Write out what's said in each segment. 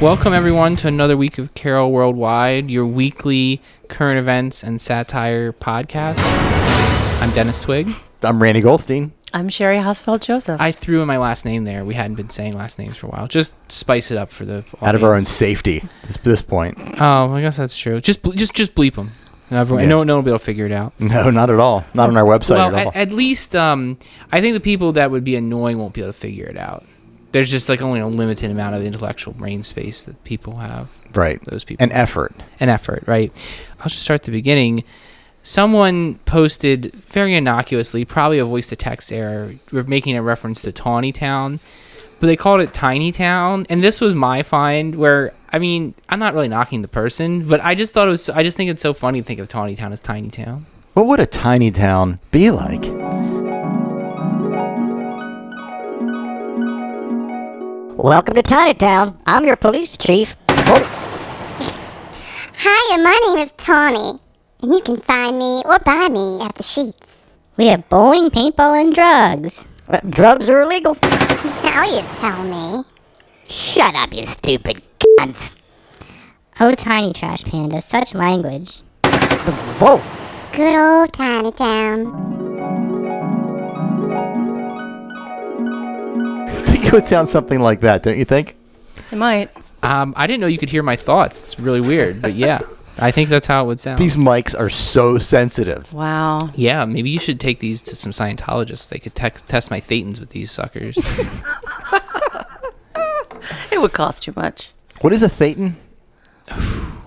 Welcome, everyone, to another week of Carol Worldwide, your weekly current events and satire podcast. I'm Dennis Twigg. I'm Randy Goldstein. I'm Sherry Hosfeld-Joseph. I threw in my last name there. We hadn't been saying last names for a while. Just spice it up for the audience. Out of our own safety at this point. Oh, I guess that's true. Just bleep them. Everyone, no one will be able to figure it out. No, not at all. Not on our website at all. At least, I think the people that would be annoying won't be able to figure it out. There's just like only a limited amount of intellectual brain space that people have. Right. Those people. And effort, right? I'll just start at the beginning. Someone posted very innocuously, probably a voice-to-text error. We're making a reference to Tawny Town, but they called it Tiny Town. And this was my find where, I mean, I'm not really knocking the person, but I just thought I just think it's so funny to think of Tawny Town as Tiny Town. What would a tiny town be like? Welcome to Tiny Town. I'm your police chief. Hi, my name is Tawny, and you can find me or buy me at the Sheets. We have bowling, paintball, and drugs. Drugs are illegal. Now you tell me. Shut up, you stupid cunts. Oh, Tiny Trash Panda, such language. Whoa. Good old Tiny Town. I think it would sound something like that, don't you think? It might. I didn't know you could hear my thoughts. It's really weird, but yeah, I think that's how it would sound. These mics are so sensitive. Wow. Yeah, maybe you should take these to some Scientologists. They could test my thetans with these suckers. It would cost too much. What is a thetan?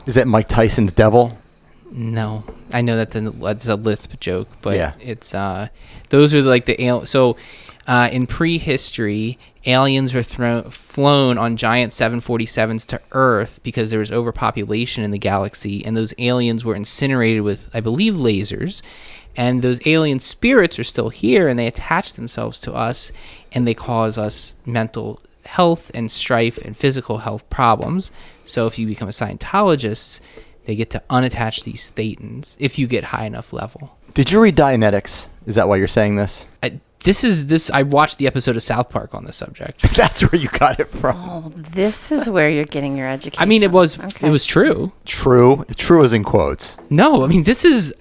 Is that Mike Tyson's devil? No, I know that's a lisp joke, but yeah. It's those are like the so in prehistory, aliens were flown on giant 747s to Earth because there was overpopulation in the galaxy, and those aliens were incinerated with, I believe, lasers. And those alien spirits are still here, and they attach themselves to us, and they cause us mental health and strife and physical health problems. So if you become a Scientologist, they get to unattach these thetans if you get high enough level. Did you read Dianetics? Is that why you're saying this? I watched the episode of South Park on this subject. That's where you got it from. Oh, this is where you're getting your education. I mean, it was true. True is in quotes. No, I mean, this is.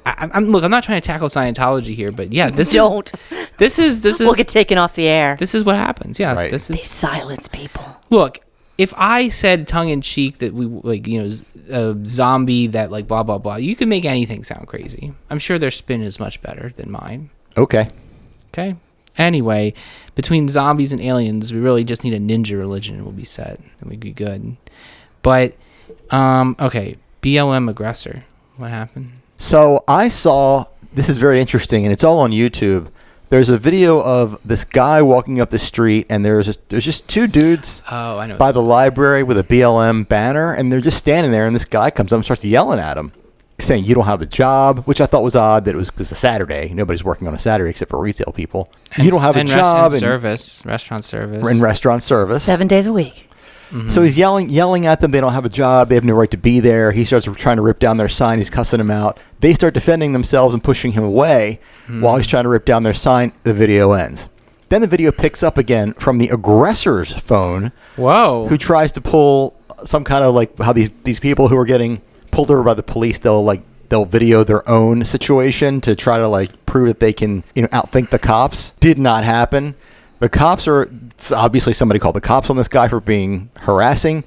I'm not trying to tackle Scientology here, but yeah, this is. We'll get taken off the air. This is what happens. Yeah, right. They silence people. Look, if I said tongue in cheek that we a zombie that like blah blah blah, you can make anything sound crazy. I'm sure their spin is much better than mine. Okay. Anyway, between zombies and aliens, we really just need a ninja religion and we'll be set. And we'd be good. But, okay, BLM aggressor. What happened? So I saw, this is very interesting, and it's all on YouTube. There's a video of this guy walking up the street, and there's just two dudes by the library with a BLM banner, and they're just standing there, and this guy comes up and starts yelling at them, saying, "You don't have a job," which I thought was odd that it was because it's a Saturday. Nobody's working on a Saturday except for retail people. You don't have a job. Restaurant service. In restaurant service. 7 days a week. Mm-hmm. So he's yelling at them. They don't have a job. They have no right to be there. He starts trying to rip down their sign. He's cussing them out. They start defending themselves and pushing him away while he's trying to rip down their sign. The video ends. Then the video picks up again from the aggressor's phone. Whoa. Who tries to pull some kind of like how these people who are getting pulled over by the police, they'll video their own situation to try to like prove that they can outthink the cops. Did not happen. The cops it's obviously somebody called the cops on this guy for being harassing,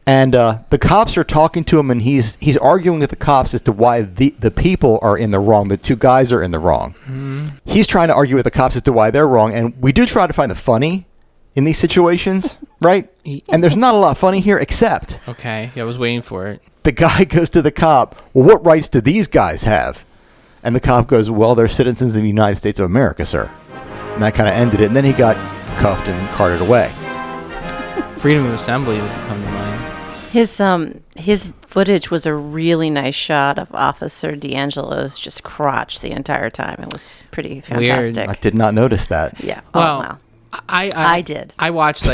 and the cops are talking to him, and he's arguing with the cops as to why the people are in the wrong. The two guys are in the wrong. He's trying to argue with the cops as to why they're wrong, and we do try to find the funny in these situations, right? And there's not a lot funny here, except okay, yeah, I was waiting for it. The guy goes to the cop, "Well, what rights do these guys have?" And the cop goes, "Well, they're citizens of the United States of America, sir." And that kind of ended it. And then he got cuffed and carted away. Freedom of assembly was coming to mind. His footage was a really nice shot of Officer D'Angelo's just crotch the entire time. It was pretty fantastic. Weird. I did not notice that. Yeah. Well, wow. I did. I watched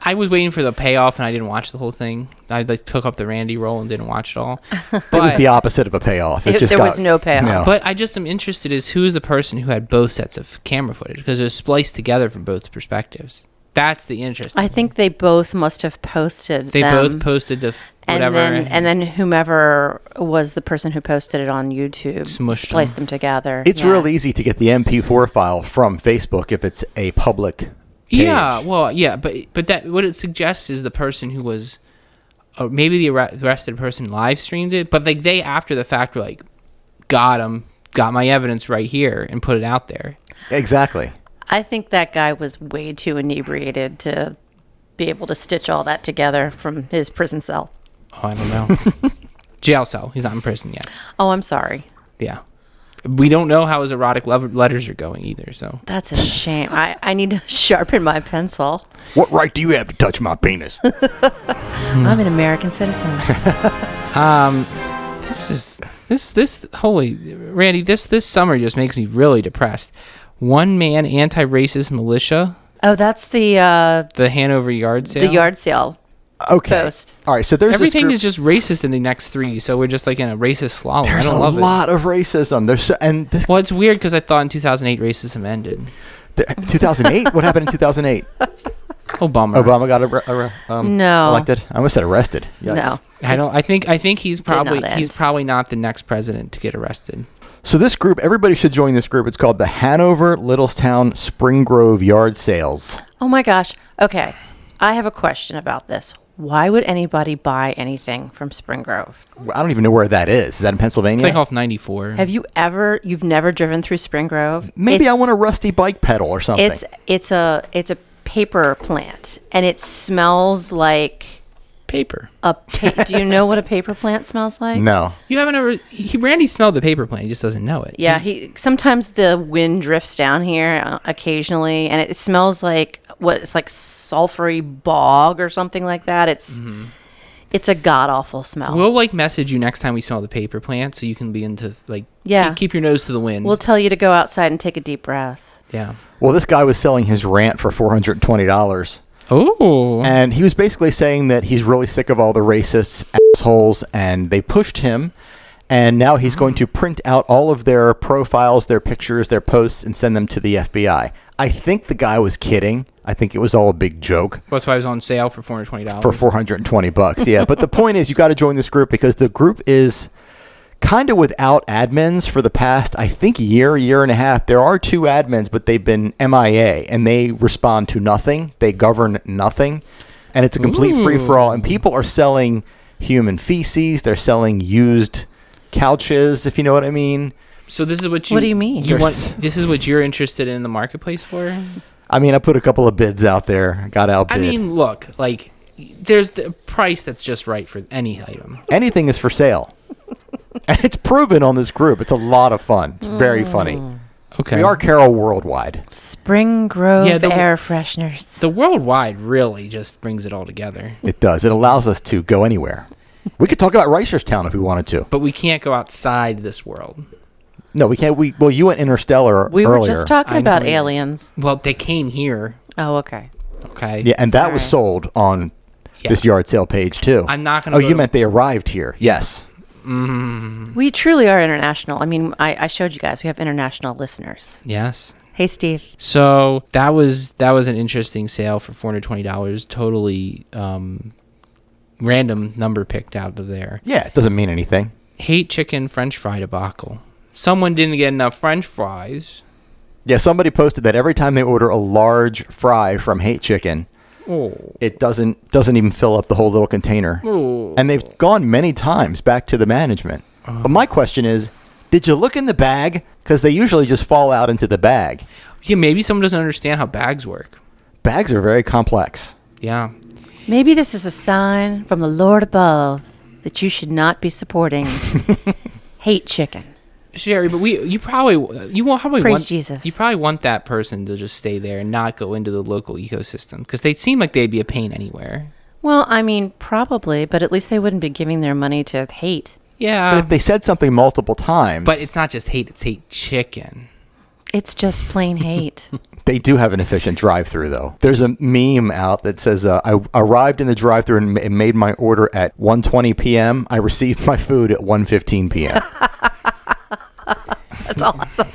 I was waiting for the payoff, and I didn't watch the whole thing. I took up the Randy role and didn't watch it all. But it was the opposite of a payoff. There was no payoff. No. But I just am interested is who is the person who had both sets of camera footage, because it was spliced together from both perspectives. That's the interesting. I think they both must have posted. They them, both posted the whatever. and then whomever was the person who posted it on YouTube Smushed spliced them together. It's Yeah. real easy to get the MP4 file from Facebook if it's a public page. Yeah, well, yeah, but that what it suggests is the person who was, maybe the arrested person live streamed it, but like they after the fact were like, got my evidence right here and put it out there. Exactly. I think that guy was way too inebriated to be able to stitch all that together from his prison cell. Oh, I don't know. Jail cell. He's not in prison yet. Oh, I'm sorry. Yeah. We don't know how his erotic letters are going either, so. That's a shame. I need to sharpen my pencil. What right do you have to touch my penis? I'm an American citizen. Randy, this summer just makes me really depressed. One man anti-racist militia, Oh, that's the Hanover yard sale. the yard sale Okay. post. All right. So there's Everything this is just racist in the next three, so we're just like in a racist slalom. There's I don't a love lot of racism. And this Well, it's weird because I thought in 2008 racism ended. 2008. What happened in 2008? Obama. Obama got No. elected. I almost said arrested. Yikes. No. I think he's probably not end. not the next president to get arrested. So this group, everybody should join this group. It's called the Hanover Littlestown Spring Grove Yard Sales. Oh my gosh. Okay. I have a question about this. Why would anybody buy anything from Spring Grove? I don't even know where that is. Is that in Pennsylvania? It's like off 94. Have you've never driven through Spring Grove? Maybe I want a rusty bike pedal or something. It's a paper plant, and it smells like paper. Do you know what a paper plant smells like? No. You haven't ever. Randy smelled the paper plant. He just doesn't know it. Yeah, sometimes the wind drifts down here occasionally, and it smells like it's like sulfury bog or something like that. It's a god awful smell. We'll like message you next time we smell the paper plant, so you can begin to like keep your nose to the wind. We'll tell you to go outside and take a deep breath. Yeah. Well, this guy was selling his rant for $420. Oh. And he was basically saying that he's really sick of all the racists, assholes, and they pushed him. And now he's going to print out all of their profiles, their pictures, their posts, and send them to the FBI. I think the guy was kidding. I think it was all a big joke. That's why it was on sale for $420. For $420, yeah. But the point is, you got to join this group because the group is kind of without admins for the past, I think, year and a half. There are 2 admins, but they've been MIA, and they respond to nothing. They govern nothing, and it's a complete free-for-all. And people are selling human feces. They're selling used couches, if you know what I mean. So this is what you. What do you mean? This is what you're interested in the marketplace for? I mean, I put a couple of bids out there. Got outbid. I mean, look, like, there's the price that's just right for any item. Anything is for sale. And it's proven on this group. It's a lot of fun. It's very funny. Okay. We are Carol Worldwide. Spring Grove Yeah, air fresheners. The worldwide really just brings it all together. It does. It allows us to go anywhere. We could talk about Reisterstown if we wanted to. But we can't go outside this world. No, we can't. Well, you went Interstellar We earlier. were just talking I about know. aliens. Well, they came here. Oh, okay. Okay. Yeah, and that was Alright. sold on this yard sale page too. I'm not gonna. Oh, go you to- meant they arrived here? Yes. We truly are international. I mean, I showed you guys. We have international listeners. Yes. Hey, Steve. So that was an interesting sale for $420. Totally random number picked out of there. Yeah, it doesn't mean anything. Hate chicken French fry debacle. Someone didn't get enough French fries. Yeah, somebody posted that every time they order a large fry from Hate Chicken, it doesn't even fill up the whole little container. And they've gone many times back to the management. But my question is, did you look in the bag? Because they usually just fall out into the bag. Yeah, maybe someone doesn't understand how bags work. Bags are very complex. Yeah. Maybe this is a sign from the Lord above that you should not be supporting Hate Chicken. Sherry, but you probably Praise want Jesus. You probably want that person to just stay there and not go into the local ecosystem because they seem like they'd be a pain anywhere. Well, I mean, probably, but at least they wouldn't be giving their money to hate. Yeah, But if they said something multiple times, but it's not just hate; it's hate chicken. It's just plain hate. they do have an efficient drive-through, though. There's a meme out that says, I arrived in the drive-through and made my order at 1:20 p.m. I received my food at 1:15 p.m. That's awesome.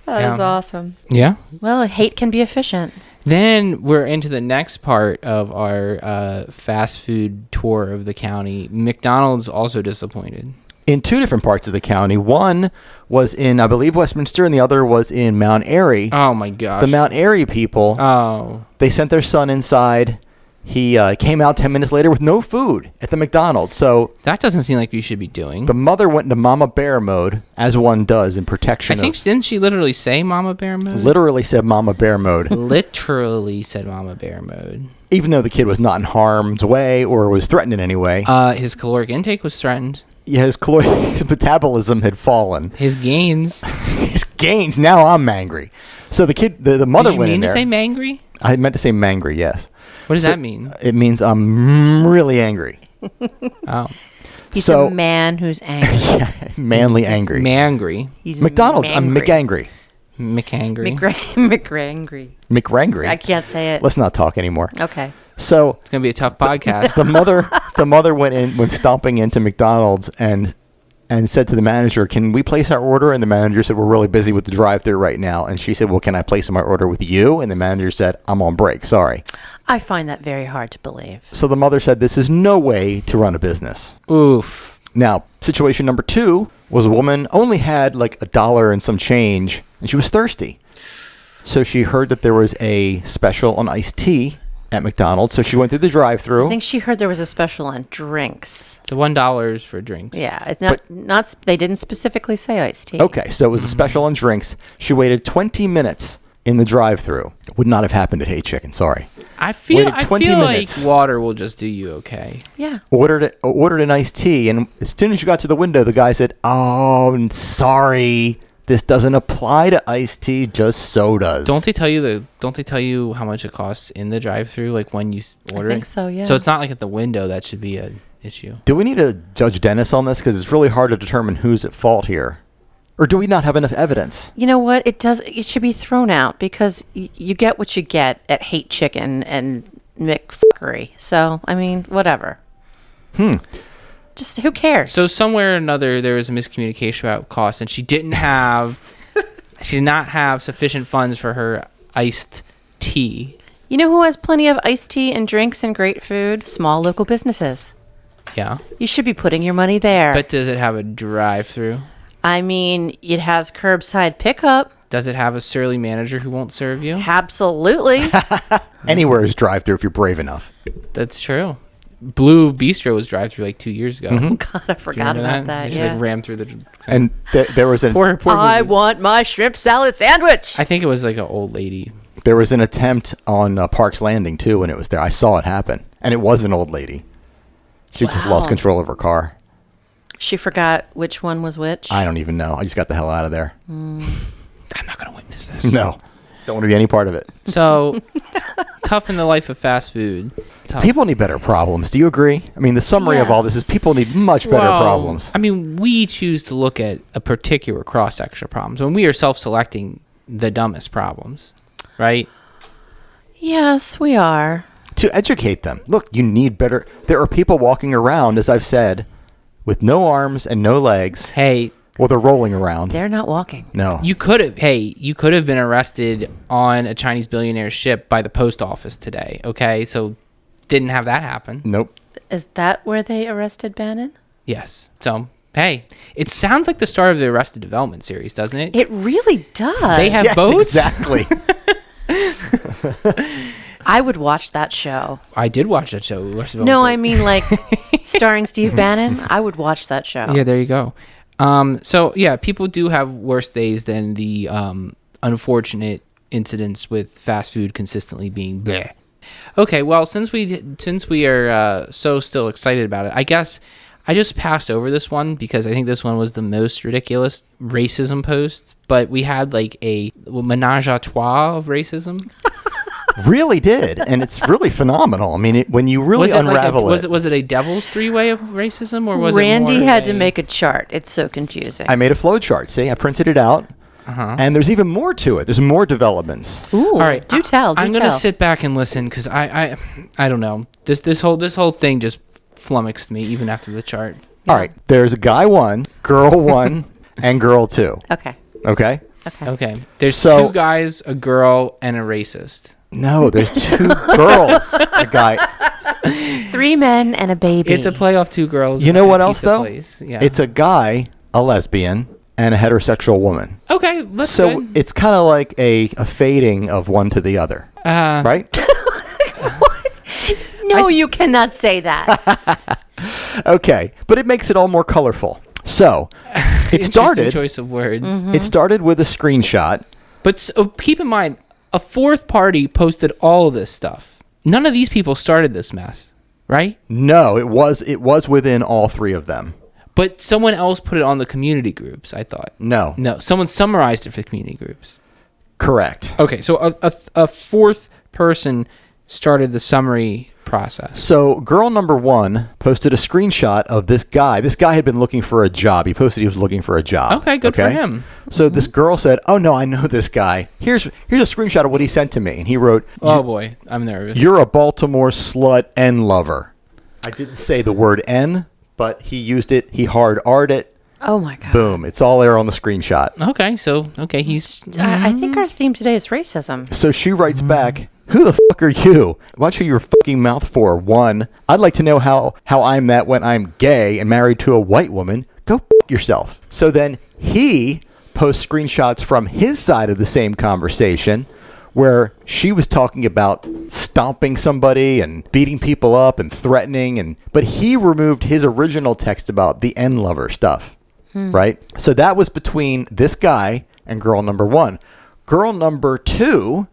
That is Yeah. awesome. Yeah, Well, hate can be efficient. Then we're into the next part of our fast food tour of the county. McDonald's also disappointed. In two different parts of the county. One was in, I believe, Westminster, and the other was in Mount Airy. Oh, my gosh. The Mount Airy people, they sent their son inside. He came out 10 minutes later with no food at the McDonald's. So that doesn't seem like we should be doing. the mother went into Mama Bear mode, as one does in protection I think, didn't she literally say Mama Bear mode? literally said Mama Bear mode. Literally said Mama Bear mode. Even though the kid was not in harm's way or was threatened in any way. His caloric intake was threatened. Yeah, his metabolism had fallen. His gains. His gains. Now I'm angry. So the kid, the mother Did you went in mean to there. say mangry? I meant to say mangry, yes. What does So that mean? It means I'm really angry. Oh. He's So- a man who's angry. Manly angry. Mangry. He's McDonald's, I'm McAngry. McAngry. McRangry. McRangry. I can't say it. Let's not talk anymore. Okay. So It's going to be a tough podcast. the mother went stomping into McDonald's and said to the manager, "Can we place our order?" And the manager said, "We're really busy with the drive-thru right now." And she said, "Well, can I place my order with you?" And the manager said, "I'm on break. Sorry." I find that very hard to believe. So the mother said, "This is no way to run a business." Oof. Now, situation number 2 was a woman only had like $1 and some change, and she was thirsty. So she heard that there was a special on iced tea at McDonald's. So she went through the drive-thru. I think she heard there was a special on drinks. It's $1 for drinks. Yeah, it's not. They didn't specifically say iced tea. Okay, so it was a special on drinks. She waited 20 minutes in the drive-thru. Would not have happened at Hey Chicken, sorry. I feel Waited 20 minutes. like water will just do you okay. Yeah. Ordered an iced tea, and as soon as you got to the window, the guy said, "Oh, I'm sorry. This doesn't apply to iced tea, just sodas." Don't they tell you how much it costs in the drive-thru, like when you order it? I think so, yeah. So it's not like at the window that should be an issue. Do we need to judge Dennis on this? Because it's really hard to determine who's at fault here. Or do we not have enough evidence? You know what? It should be thrown out because you get what you get at Hate Chicken and McFuckery. So, I mean, whatever. Just who cares? So somewhere or another there was a miscommunication about cost, and she did not have sufficient funds for her iced tea. You know who has plenty of iced tea and drinks and great food? Small local businesses. Yeah. You should be putting your money there. But does it have a drive-thru? I mean, it has curbside pickup. Does it have a surly manager who won't serve you? Absolutely. Anywhere is drive-thru if you're brave enough. That's true. Blue Bistro was drive-thru like 2 years ago. Mm-hmm. God, I forgot Remember about that. They just Yeah. like rammed through the. And there was Poor I Blue. want my shrimp salad sandwich. I think it was like an old lady. There was an attempt on Parks Landing, too, when it was there. I saw it happen. And it was an old lady. She just lost Wow. control of her car. She forgot which one was which. I don't even know. I just got the hell out of there. I'm not going to witness this. No. Don't want to be any part of it. So, tough in the life of fast food. Tough. People need better problems. Do you agree? I mean, the summary of all this is Yes. people need much better Well, problems. I mean, we choose to look at a particular cross-section of problems when we are self-selecting the dumbest problems, right? Yes, we are. To educate them. Look, you need better. There are people walking around, as I've said, with no arms and no legs. Hey, Well, they're rolling around. They're not walking. No. you could have been arrested on a Chinese billionaire ship by the post office today, okay? So didn't have that happen. Nope. Is that where they arrested Bannon? Yes. So, hey, it sounds like the start of the Arrested Development series, doesn't it? It really does. They have Yes, boats? exactly. I would watch that show. I did watch that show. Arrested No, I Development. mean like starring Steve Bannon. I would watch that show. Yeah, there you go. So yeah, people do have worse days than the unfortunate incidents with fast food consistently being bleh. Okay, well, since we are so still excited about it, I guess I just passed over this one because I think this one was the most ridiculous racism post. But we had like a menage a trois of racism. Really did. And it's really phenomenal. I mean, when you really Was it unravel like was it a devil's three-way of racism, or was Randy it more had of to a- make a chart. It's so confusing. I made a flow chart. See, I printed it out. And there's even more to it. There's more developments. Ooh, All right, do tell. I'm gonna sit back and listen because I don't know, this whole thing just flummoxed me even after the chart. All right. There's a guy 1, girl 1, and girl 2. Okay. Okay? Okay. Okay, there's So- 2 guys, a girl, and a racist. No, there's 2 girls. A guy. 3 men and a baby. It's a play off 2 girls. You know and a what else, pizza though? place. Yeah. It's a guy, a lesbian, and a heterosexual woman. Okay, that's So good. it's kind of like a fading of one to the other, right? No, you cannot say that. Okay, but it makes it all more colorful. So it Interesting started. choice of words. It started with a screenshot. But keep in mind, a 4th party posted all of this stuff. None of these people started this mess, right? No, it was within all 3 of them. But someone else put it on the community groups, I thought. No, Someone summarized it for community groups. correct. Okay, so a 4th person started the summary process. So girl number 1 posted a screenshot of this guy. This guy had been looking for a job. He posted he was looking for a job. Okay, good for him. So this girl said, "Oh no, I know this guy. Here's a screenshot of what he sent to me." And he wrote, Oh boy, I'm nervous. "You're a Baltimore slut N lover." I didn't say the word N, but he used it. He hard R'd it. Oh my God. Boom. It's all there on the screenshot. Okay, he's I think our theme today is racism. So she writes back, "Who the fuck are you? Watch who your fucking mouth for. 1, I'd like to know how I'm that when I'm gay and married to a white woman. Go fuck yourself." So then he posts screenshots from his side of the same conversation where she was talking about stomping somebody and beating people up and threatening, but he removed his original text about the N lover stuff. Right? So that was between this guy and girl number 1. Girl number 2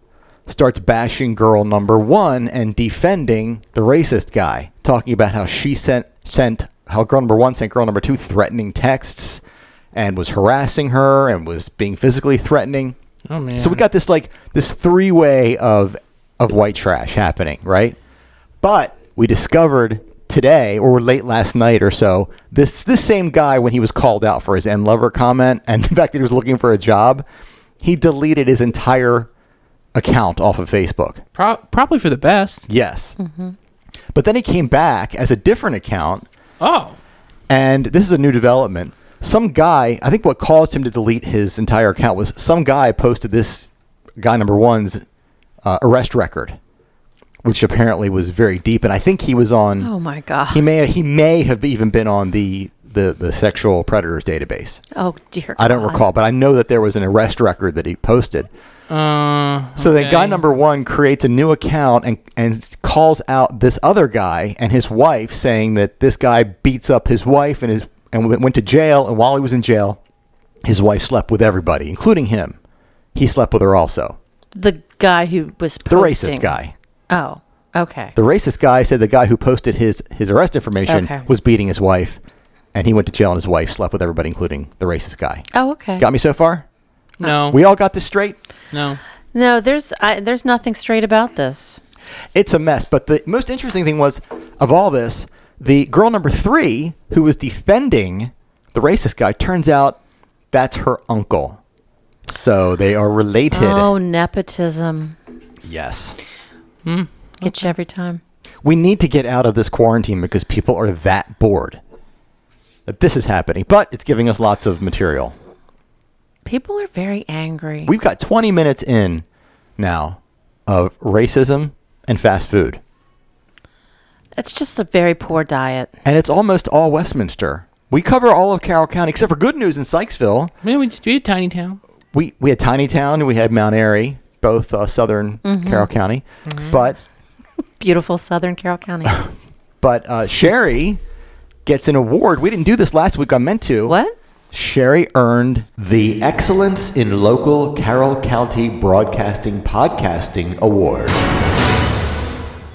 starts bashing girl number 1 and defending the racist guy, talking about how she how girl number 1 sent girl number 2 threatening texts and was harassing her and was being physically threatening. Oh man. So we got this 3-way of white trash happening, right? But we discovered today or late last night or so, this same guy, when he was called out for his N lover comment and the fact that he was looking for a job, he deleted his entire account off of Facebook. Probably for the best. Yes. But then he came back as a different account, Oh. and this is a new development. Some guy, I think what caused him to delete his entire account was some guy posted this guy number 1's arrest record, which apparently was very deep, and I think he was on. Oh my God. He may have even been on the sexual predators database. Oh dear. I don't God. recall, but I know that there was an arrest record that he posted. So then guy number 1 creates a new account and calls out this other guy and his wife, saying that this guy beats up his wife and went to jail, and while he was in jail, his wife slept with everybody, including him. He slept with her also. The guy who was The posting. racist guy. Oh, okay. The racist guy said the guy who posted his arrest information Okay. was beating his wife, and he went to jail, and his wife slept with everybody, including the racist guy. Oh, okay. Got me so far? No. We all got this straight? No. No, there's nothing straight about this. It's a mess. But the most interesting thing was, of all this, the girl number 3, who was defending the racist guy, turns out that's her uncle. So they are related. Oh, nepotism. Yes. Get you every time. We need to get out of this quarantine because people are that bored that this is happening. But it's giving us lots of material. People are very angry. We've got 20 minutes in now of racism and fast food. It's just a very poor diet. And it's almost all Westminster. We cover all of Carroll County, except for good news in Sykesville. Man, we had Tiny Town. We had Tiny Town and we had Mount Airy, both southern Carroll County. But Beautiful Southern Carroll County. Sherry gets an award. We didn't do this last week. I meant to. What? Sherry earned the Excellence in Local Carroll County Broadcasting Podcasting Award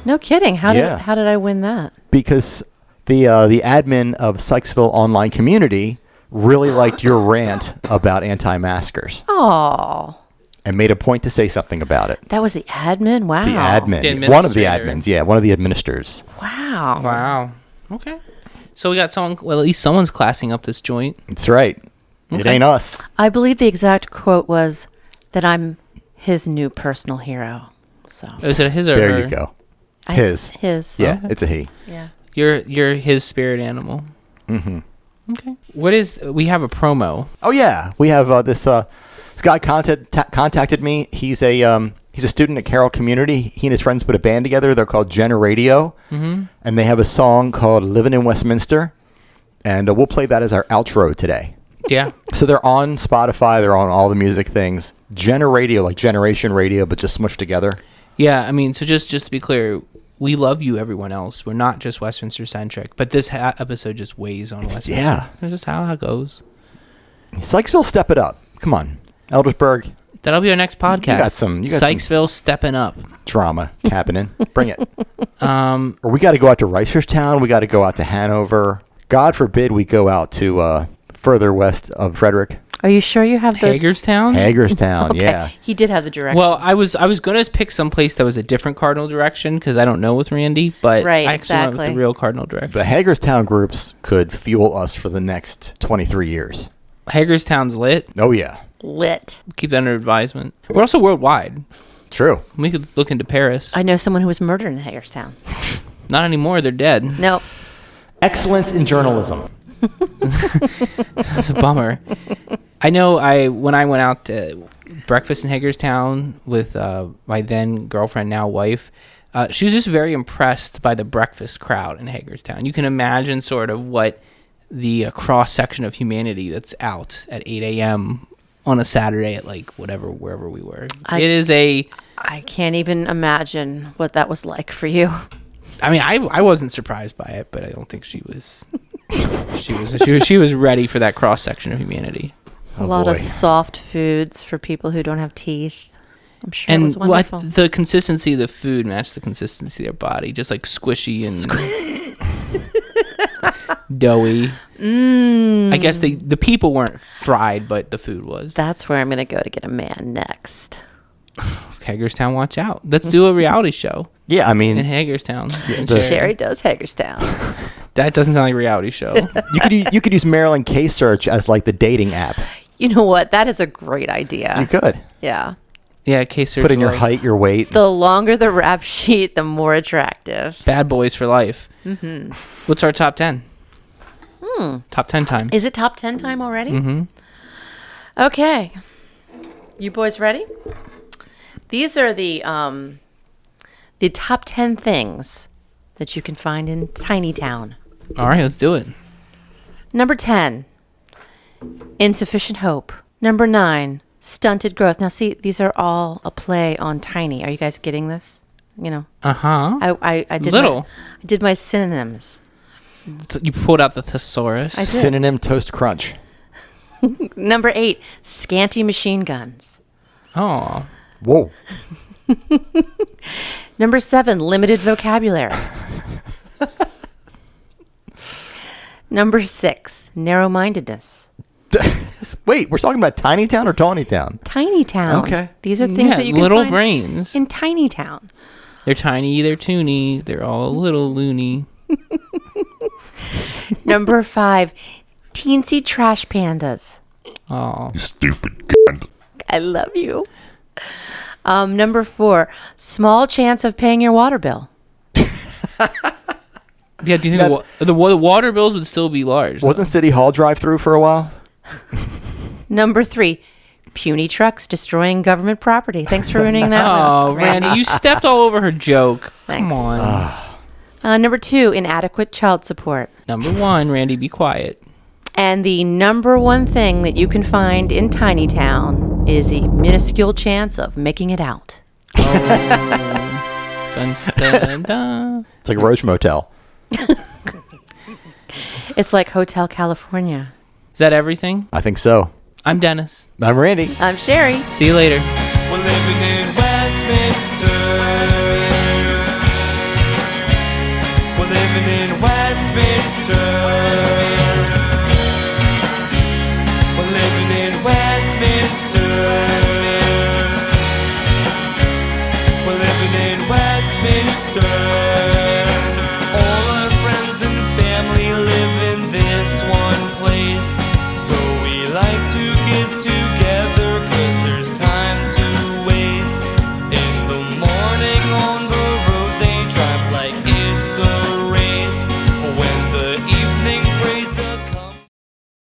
No kidding. How Yeah. did I win that? because the admin of Sykesville Online Community really liked your rant about anti-maskers Oh, and made a point to say something about it. that was the admin. Wow. The admin, The one of the administrator. admins, yeah, one of the administrators. Wow. Wow. Okay. So we got someone. Well, at least someone's classing up this joint. That's right. It Okay. ain't us. I believe the exact quote was that I'm his new personal hero. So Is it his or There her? you go. I- His. His. Yeah, Okay. it's a he. Yeah. You're his spirit animal. Mm-hmm. Okay. What is? We have a promo. Oh yeah, we have this guy contacted me. He's a He's a student at Carroll Community. He and his friends put a band together. They're called Generadio. Mm-hmm. And they have a song called Living in Westminster. And we'll play that as our outro today. Yeah. So they're on Spotify. They're on all the music things. Generadio, like Generation Radio, but just smushed together. Yeah, I mean, so just to be clear, we love you, everyone else. We're not just Westminster-centric. But this episode just weighs on Westminster. Yeah. That's just how it goes. Sykesville, step it up. Come on. Eldersburg. That'll be our next podcast. You got some Sykesville stepping up. Drama happening. Bring it. Or we got to go out to Reisterstown. We got to go out to Hanover. God forbid we go out to further west of Frederick. Are you sure you have the Hagerstown? Hagerstown, Okay. yeah. He did have the direction. Well, I was gonna pick some place that was a different cardinal direction because I don't know with Randy, but Right, I actually went with exactly. the real cardinal direction. The Hagerstown groups could fuel us for the next 23 years. Hagerstown's lit. Oh, yeah. Lit. Keep that under advisement. We're also worldwide. True. We could look into Paris. I know someone who was murdered in Hagerstown. Not anymore. They're dead. Nope. Excellence in journalism. That's a bummer. I know when I went out to breakfast in Hagerstown with my then girlfriend, now wife, she was just very impressed by the breakfast crowd in Hagerstown. You can imagine sort of what the cross-section of humanity that's out at 8 a.m. on a Saturday at wherever we were. I can't even imagine what that was like for you. I mean, I wasn't surprised by it, but I don't think she was. She was ready for that cross-section of humanity. A lot boy. of soft foods for people who don't have teeth. I'm sure it was And wonderful. the consistency of the food matched the consistency of their body, just like squishy and doughy. I guess the people weren't fried, but the food was. That's where I'm going to go to get a man next. Hagerstown, watch out. Let's do a reality show Yeah, I mean, in Hagerstown. And Sherry does Hagerstown. That doesn't sound like a reality show. you could use Maryland K-Search as like the dating app. You know what? That is a great idea. You could. Yeah. Yeah, case Put in your height, your weight. The longer the rap sheet, the more attractive. Bad boys for life. Mm-hmm. What's our top 10? Top 10 time. Is it top 10 time already? Mm-hmm. Okay. You boys ready? These are the top 10 things that you can find in Tiny Town. All right, let's do it. Number 10, insufficient hope. Number 9, stunted growth. Now, see, these are all a play on tiny. Are you guys getting this? You know, Uh-huh. I did Little. I did my synonyms. You pulled out the thesaurus. I did. Synonym toast crunch. Number 8, scanty machine guns. Oh. Whoa. Number 7, limited vocabulary. Number 6, narrow-mindedness. Wait, we're talking about Tiny Town or Tawny Town? Tiny Town. Okay. These are things Yeah, that you can little find brains. in Tiny Town. They're tiny, they're toony, they're all a little loony. Number 5, teensy trash pandas. Oh. Stupid cunt. I love you. Number 4, small chance of paying your water bill. Yeah, do you think the water bills would still be large? Wasn't City Hall drive-through for a while? Number 3, puny trucks destroying government property. Thanks for ruining that Oh, one, Randy, you stepped all over her joke. Thanks. Come on. Number 2, inadequate child support. Number 1, Randy, be quiet. And the number 1 thing that you can find in Tiny Town is a minuscule chance of making it out. Dun, dun, dun. It's like a Roach Motel. It's like Hotel California. Is that everything? I think so. I'm Dennis. I'm Randy. I'm Sherry. See you later. We're living in Westminster. We're living in Westminster. We're living in Westminster. We're living in Westminster.